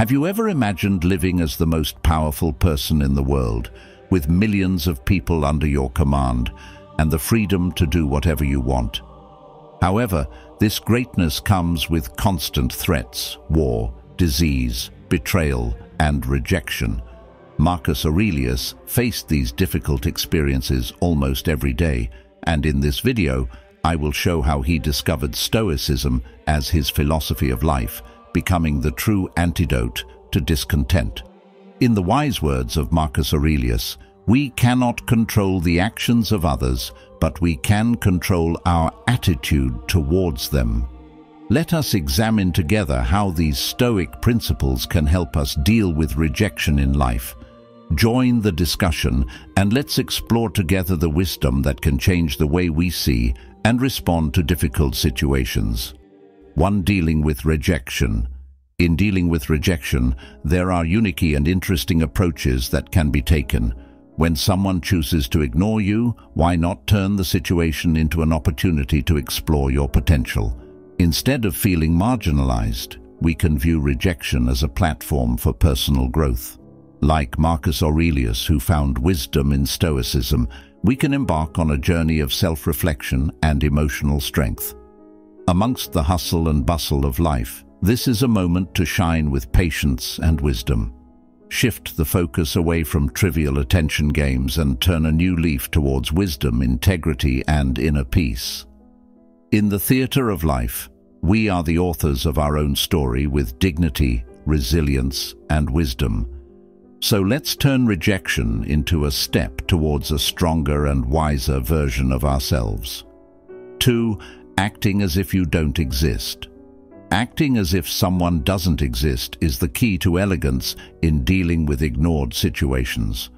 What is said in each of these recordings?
Have you ever imagined living as the most powerful person in the world, with millions of people under your command, and the freedom to do whatever you want? However, this greatness comes with constant threats: war, disease, betrayal, and rejection. Marcus Aurelius faced these difficult experiences almost every day, and in this video, I will show how he discovered Stoicism as his philosophy of life, becoming the true antidote to discontent. In the wise words of Marcus Aurelius, we cannot control the actions of others, but we can control our attitude towards them. Let us examine together how these Stoic principles can help us deal with rejection in life. Join the discussion and let's explore together the wisdom that can change the way we see and respond to difficult situations. 1. Dealing with rejection. In dealing with rejection, there are unique and interesting approaches that can be taken. When someone chooses to ignore you, why not turn the situation into an opportunity to explore your potential? Instead of feeling marginalized, we can view rejection as a platform for personal growth. Like Marcus Aurelius, who found wisdom in Stoicism, we can embark on a journey of self-reflection and emotional strength. Amongst the hustle and bustle of life, this is a moment to shine with patience and wisdom. Shift the focus away from trivial attention games and turn a new leaf towards wisdom, integrity, and inner peace. In the theater of life, we are the authors of our own story with dignity, resilience, and wisdom. So let's turn rejection into a step towards a stronger and wiser version of ourselves. 2. Acting as if you don't exist. Acting as if someone doesn't exist is the key to elegance in dealing with ignored situations.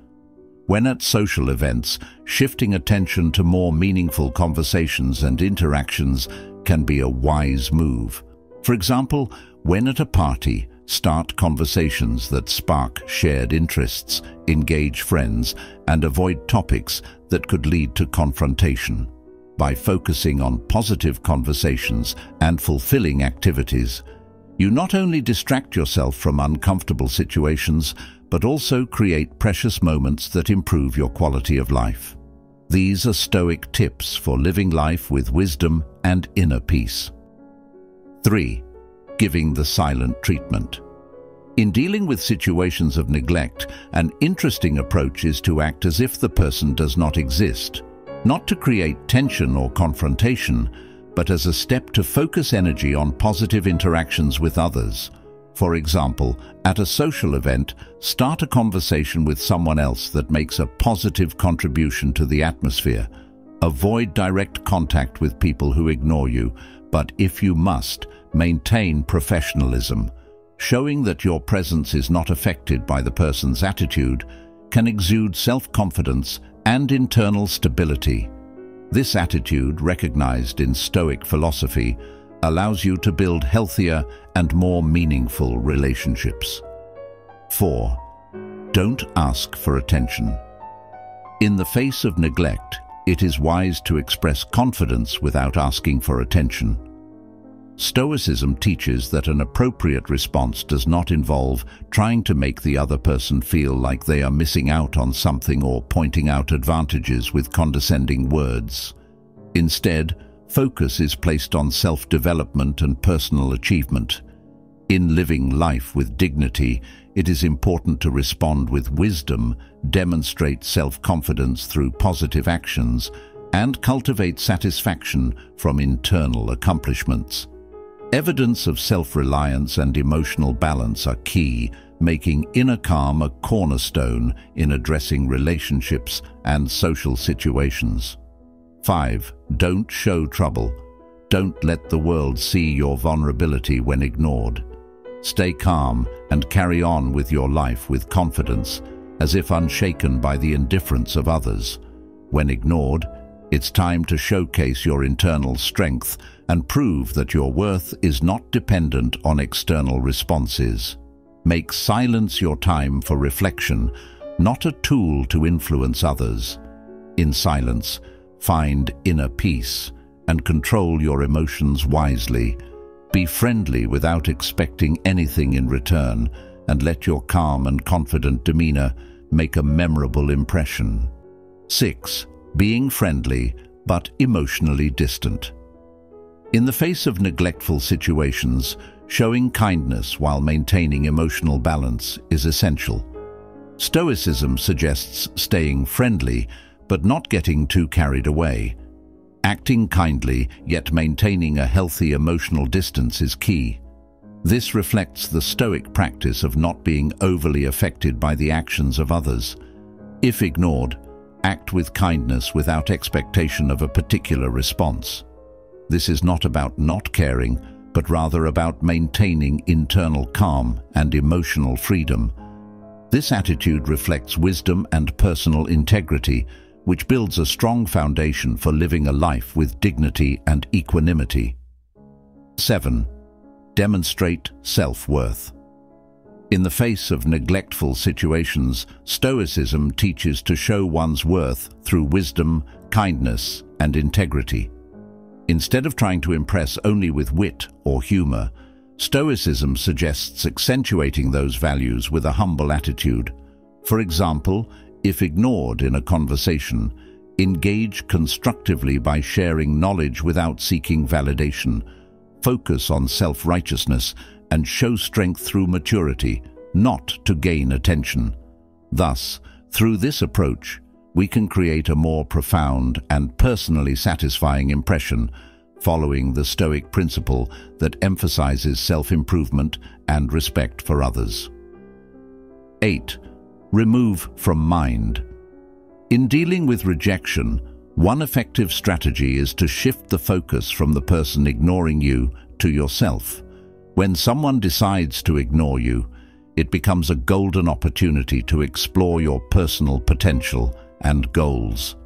When at social events, shifting attention to more meaningful conversations and interactions can be a wise move. For example, when at a party, start conversations that spark shared interests, engage friends, and avoid topics that could lead to confrontation. By focusing on positive conversations and fulfilling activities, you not only distract yourself from uncomfortable situations, but also create precious moments that improve your quality of life. These are Stoic tips for living life with wisdom and inner peace. 3. Giving the silent treatment. In dealing with situations of neglect, an interesting approach is to act as if the person does not exist. Not to create tension or confrontation, but as a step to focus energy on positive interactions with others. For example, at a social event, start a conversation with someone else that makes a positive contribution to the atmosphere. Avoid direct contact with people who ignore you, but if you must, maintain professionalism. Showing that your presence is not affected by the person's attitude can exude self-confidence and internal stability. This attitude, recognized in Stoic philosophy, allows you to build healthier and more meaningful relationships. 4. Don't ask for attention. In the face of neglect, it is wise to express confidence without asking for attention. Stoicism teaches that an appropriate response does not involve trying to make the other person feel like they are missing out on something or pointing out advantages with condescending words. Instead, focus is placed on self-development and personal achievement. In living life with dignity, it is important to respond with wisdom, demonstrate self-confidence through positive actions, and cultivate satisfaction from internal accomplishments. Evidence of self-reliance and emotional balance are key, making inner calm a cornerstone in addressing relationships and social situations. 5. Don't show trouble. Don't let the world see your vulnerability when ignored. Stay calm and carry on with your life with confidence, as if unshaken by the indifference of others. When ignored, it's time to showcase your internal strength and prove that your worth is not dependent on external responses. Make silence your time for reflection, not a tool to influence others. In silence, find inner peace and control your emotions wisely. Be friendly without expecting anything in return, and let your calm and confident demeanor make a memorable impression. 6. Being friendly but emotionally distant. In the face of neglectful situations, showing kindness while maintaining emotional balance is essential. Stoicism suggests staying friendly but not getting too carried away. Acting kindly yet maintaining a healthy emotional distance is key. This reflects the Stoic practice of not being overly affected by the actions of others. If ignored, act with kindness without expectation of a particular response. This is not about not caring, but rather about maintaining internal calm and emotional freedom. This attitude reflects wisdom and personal integrity, which builds a strong foundation for living a life with dignity and equanimity. 7. Demonstrate self-worth. In the face of neglectful situations, Stoicism teaches to show one's worth through wisdom, kindness, and integrity. Instead of trying to impress only with wit or humor, Stoicism suggests accentuating those values with a humble attitude. For example, if ignored in a conversation, engage constructively by sharing knowledge without seeking validation. Focus on self-righteousness and show strength through maturity, not to gain attention. Thus, through this approach, we can create a more profound and personally satisfying impression, following the Stoic principle that emphasizes self-improvement and respect for others. 8. Remove from mind. In dealing with rejection, one effective strategy is to shift the focus from the person ignoring you to yourself. When someone decides to ignore you, it becomes a golden opportunity to explore your personal potential and goals.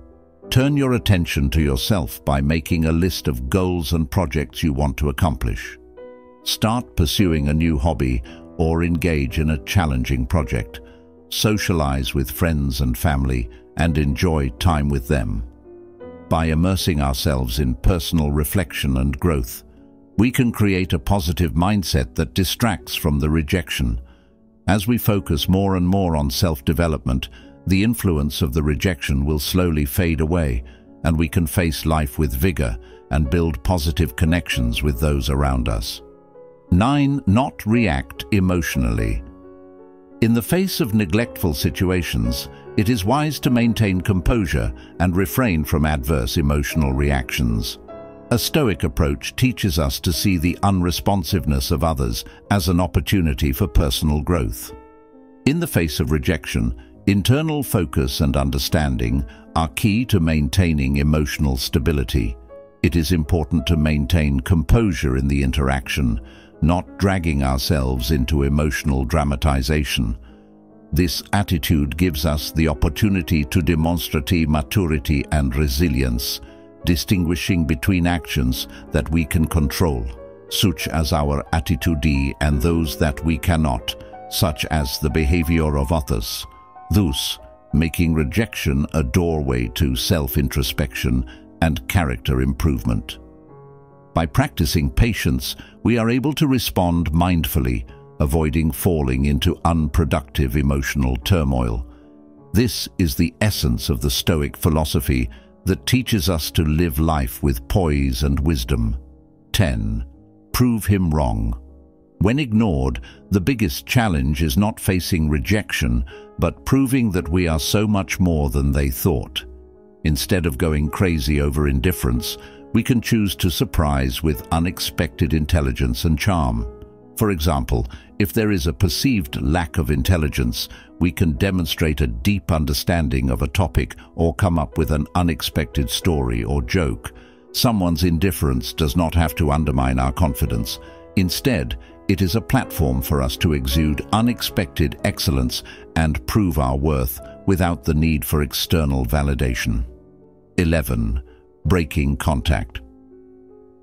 Turn your attention to yourself by making a list of goals and projects you want to accomplish. Start pursuing a new hobby or engage in a challenging project. Socialize with friends and family and enjoy time with them. By immersing ourselves in personal reflection and growth, we can create a positive mindset that distracts from the rejection. As we focus more and more on self-development, the influence of the rejection will slowly fade away, and we can face life with vigor and build positive connections with those around us. 9. Not react emotionally. In the face of neglectful situations, it is wise to maintain composure and refrain from adverse emotional reactions. A Stoic approach teaches us to see the unresponsiveness of others as an opportunity for personal growth. In the face of rejection, internal focus and understanding are key to maintaining emotional stability. It is important to maintain composure in the interaction, not dragging ourselves into emotional dramatization. This attitude gives us the opportunity to demonstrate maturity and resilience, distinguishing between actions that we can control, such as our attitude, and those that we cannot, such as the behavior of others, thus making rejection a doorway to self-introspection and character improvement. By practicing patience, we are able to respond mindfully, avoiding falling into unproductive emotional turmoil. This is the essence of the Stoic philosophy that teaches us to live life with poise and wisdom. 10. Prove him wrong. When ignored, the biggest challenge is not facing rejection, but proving that we are so much more than they thought. Instead of going crazy over indifference, we can choose to surprise with unexpected intelligence and charm. For example, if there is a perceived lack of intelligence, we can demonstrate a deep understanding of a topic or come up with an unexpected story or joke. Someone's indifference does not have to undermine our confidence. Instead, it is a platform for us to exude unexpected excellence and prove our worth without the need for external validation. 11. Breaking contact.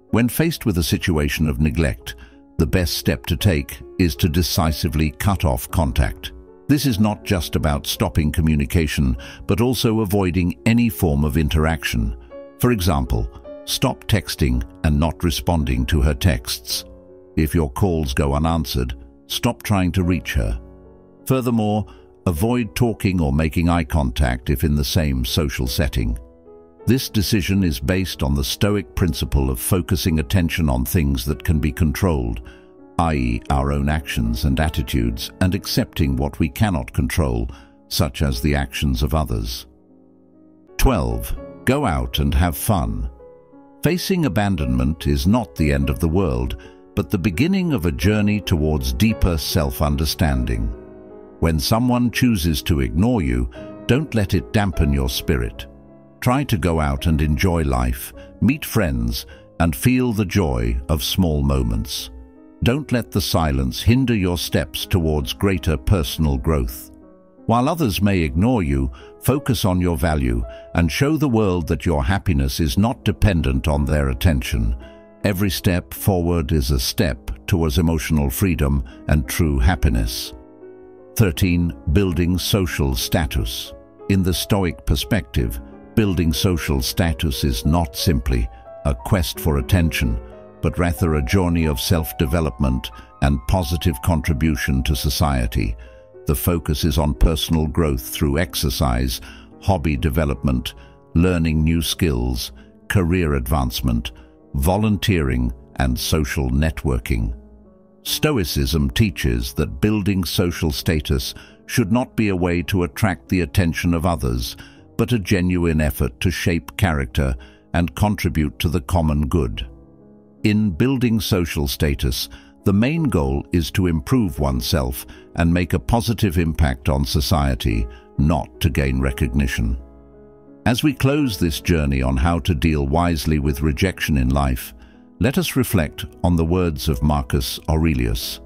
When faced with a situation of neglect, the best step to take is to decisively cut off contact. This is not just about stopping communication, but also avoiding any form of interaction. For example, stop texting and not responding to her texts. If your calls go unanswered, stop trying to reach her. Furthermore, avoid talking or making eye contact if in the same social setting. This decision is based on the Stoic principle of focusing attention on things that can be controlled, i.e., our own actions and attitudes, and accepting what we cannot control, such as the actions of others. 12. Go out and have fun. Facing abandonment is not the end of the world, but the beginning of a journey towards deeper self-understanding. When someone chooses to ignore you, don't let it dampen your spirit. Try to go out and enjoy life, meet friends, and feel the joy of small moments. Don't let the silence hinder your steps towards greater personal growth. While others may ignore you, focus on your value and show the world that your happiness is not dependent on their attention. Every step forward is a step towards emotional freedom and true happiness. 13. Building social status. In the Stoic perspective, building social status is not simply a quest for attention, but rather a journey of self-development and positive contribution to society. The focus is on personal growth through exercise, hobby development, learning new skills, career advancement, volunteering, and social networking. Stoicism teaches that building social status should not be a way to attract the attention of others, but a genuine effort to shape character and contribute to the common good. In building social status, the main goal is to improve oneself and make a positive impact on society, not to gain recognition. As we close this journey on how to deal wisely with rejection in life, let us reflect on the words of Marcus Aurelius.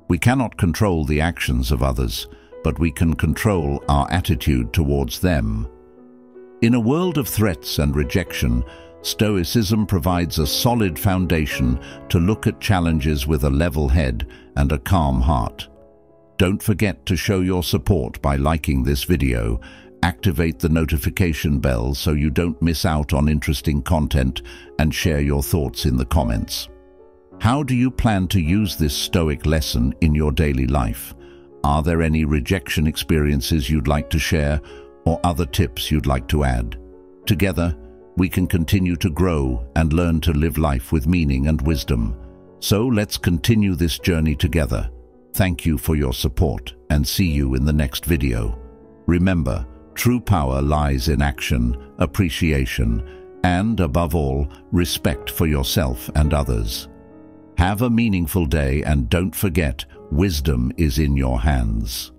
We cannot control the actions of others, but we can control our attitude towards them. In a world of threats and rejection, Stoicism provides a solid foundation to look at challenges with a level head and a calm heart. Don't forget to show your support by liking this video, activate the notification bell so you don't miss out on interesting content, and share your thoughts in the comments. How do you plan to use this Stoic lesson in your daily life? Are there any rejection experiences you'd like to share, or other tips you'd like to add? Together, we can continue to grow and learn to live life with meaning and wisdom. So let's continue this journey together. Thank you for your support, and see you in the next video. Remember, true power lies in action, appreciation, and, above all, respect for yourself and others. Have a meaningful day, and don't forget, wisdom is in your hands.